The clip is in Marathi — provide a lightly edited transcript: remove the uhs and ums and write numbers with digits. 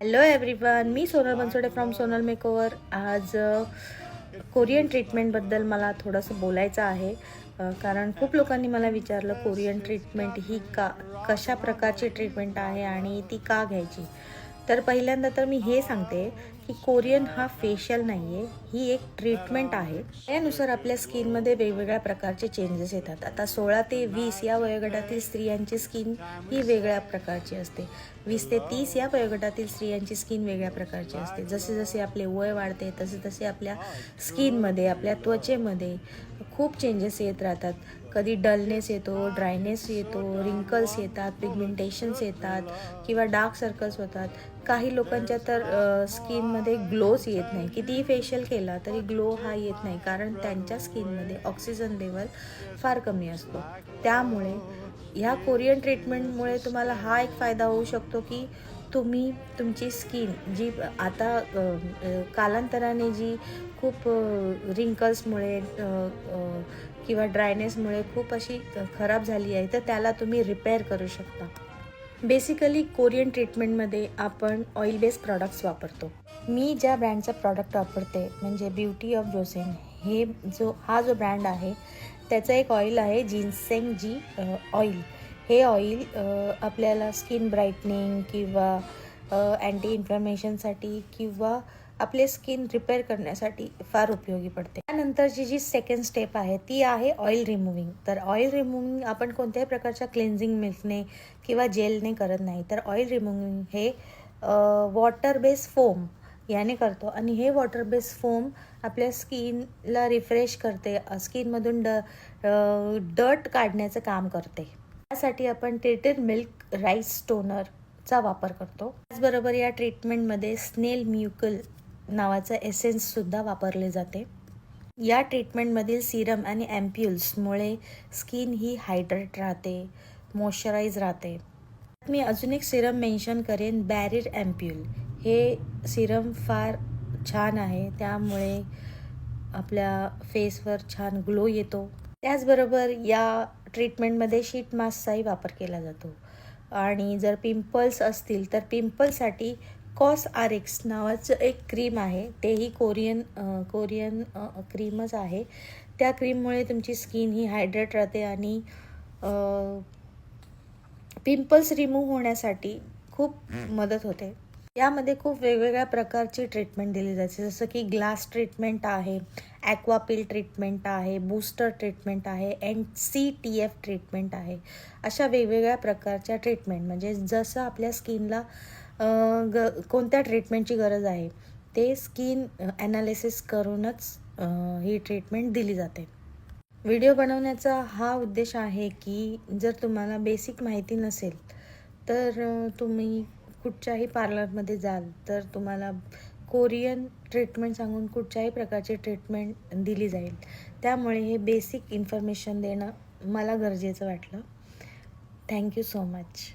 Hello everyone, me Sonal Bansode from Sonal makeover. आज कोरियन ट्रीटमेंटबद्दल मला थोडंसं बोलायचं आहे. कारण खूप लोकांनी मला विचारलं कोरियन ट्रीटमेंट ही कशा प्रकारची ट्रीटमेंट आहे आणि ती का घ्यायची. तर पहिल्यांदा तर मी हे सांगते की कोरियन हा फेशियल नाही आहे, ही एक ट्रीटमेंट आहे. त्यानुसार आपल्या स्किनमध्ये वेगवेगळ्या प्रकारचे चेंजेस येतात. आता 16 ते 20 या वयोगटातील स्त्रियांची स्किन ही वेगळ्या प्रकारची असते. 20 ते 30 या वयोगटातील स्त्रियांची स्किन वेगळ्या प्रकारची असते. जसे जसे आपले वय वाढते तसे तसे आपल्या स्किनमध्ये, आपल्या त्वचेमध्ये खूप चेंजेस येत राहतात. कधी डलनेस येतो, ड्रायनेस येतो, रिंकल्स येतात, पिगमेंटेशन्स येतात किंवा डार्क सर्कल्स होतात. काही लोकांच्या तर स्किनमध्ये ग्लोच येत नाही. कितीही फेशियल केला तरी ग्लो हा येत नाही, कारण त्यांच्या स्किनमध्ये ऑक्सिजन लेवल फार कमी असतो. त्यामुळे ह्या कोरियन ट्रीटमेंटमुळे तुम्हाला हा एक फायदा होऊ शकतो की तुम्ही तुमची स्किन जी आता कालांतराने जी खूप रिंकल्समुळे किंवा ड्रायनेसमुळे खूप अशी खराब झाली आहे, तर त्याला तुम्ही रिपेअर करू शकता. बेसिकली कोरियन ट्रीटमेंटमध्ये आपण ऑइल बेस्ड प्रॉडक्ट्स वापरतो. मी ज्या ब्रँडचं प्रॉडक्ट वापरते म्हणजे ब्युटी ऑफ जोसेन, हे जो ब्रँड आहे त्याचं एक ऑइल आहे जिनसेंग जी ऑइल. हे ऑइल आपल्याला स्किन ब्राईटनिंग किंवा अँटी इन्फ्लमेशनसाठी किंवा आपले स्किन रिपेअर करण्यासाठी फार उपयोगी पडते. त्यानंतरची जी सेकंड स्टेप आहे ती आहे ऑइल रिमूव्हिंग. तर ऑइल रिमूव्हिंग आपण कोणत्याही प्रकारच्या क्लेन्झिंग मिल्कने किंवा जेलने करत नाही, तर ऑइल रिमूव्हिंग हे वॉटर बेस्ड फोम याने करतो. आणि हे वॉटर बेस्ड फोम आपल्या स्किनला रिफ्रेश करते, स्किनमधून डर्ट काढण्याचं काम करते. त्यासाठी आपण ट्रीटेड मिल्क राईस टोनरचा वापर करतो. त्याचबरोबर या ट्रीटमेंटमध्ये स्नेल म्युकल नावाचं एसेन्ससुद्धा वापरले जाते. या ट्रीटमेंटमधील सिरम आणि ॲम्प्युल्समुळे स्किन ही हायड्रेट राहते, मॉइश्चराईज राहते. मी अजून एक सिरम मेन्शन करेन, बॅरियर ॲम्प्युल. हे सिरम फार छान आहे, त्यामुळे आपल्या फेसवर छान ग्लो येतो. त्याचबरोबर या ट्रीटमेंटमध्ये शीट मास्कचाही वापर केला जातो. आणि जर पिंपल्स असतील तर पिंपलसाठी कॉसआरएक्स नावाचं एक क्रीम आहे. तेही कोरियन क्रीमच आहे. त्या क्रीममुळे तुमची स्किन ही हायड्रेट राहते आणि पिंपल्स रिमूव्ह होण्यासाठी खूप मदत होते. यामध्ये खूप वेगवेगळ्या प्रकारची ट्रीटमेंट दिली जाते, जसं की ग्लास ट्रीटमेंट आहे, ॲक्वापिल ट्रीटमेंट आहे, बूस्टर ट्रीटमेंट आहे, NCTF ट्रीटमेंट आहे. अशा वेगवेगळ्या प्रकारच्या ट्रीटमेंट म्हणजे जसं आपल्या स्किनला कोणत्या ट्रीटमेंटची गरज आहे ते स्किन ॲनालिसिस करूनच ही ट्रीटमेंट दिली जाते. व्हिडिओ बनवण्याचा हा उद्देश आहे की जर तुम्हाला बेसिक माहिती नसेल तर तुम्ही कुठच्याही पार्लरमध्ये जाल तर तुम्हाला कोरियन ट्रीटमेंट सांगून कुठच्याही प्रकारची ट्रीटमेंट दिली जाईल. त्यामुळे हे बेसिक इन्फॉर्मेशन देणं मला गरजेचं वाटलं. Thank you so much.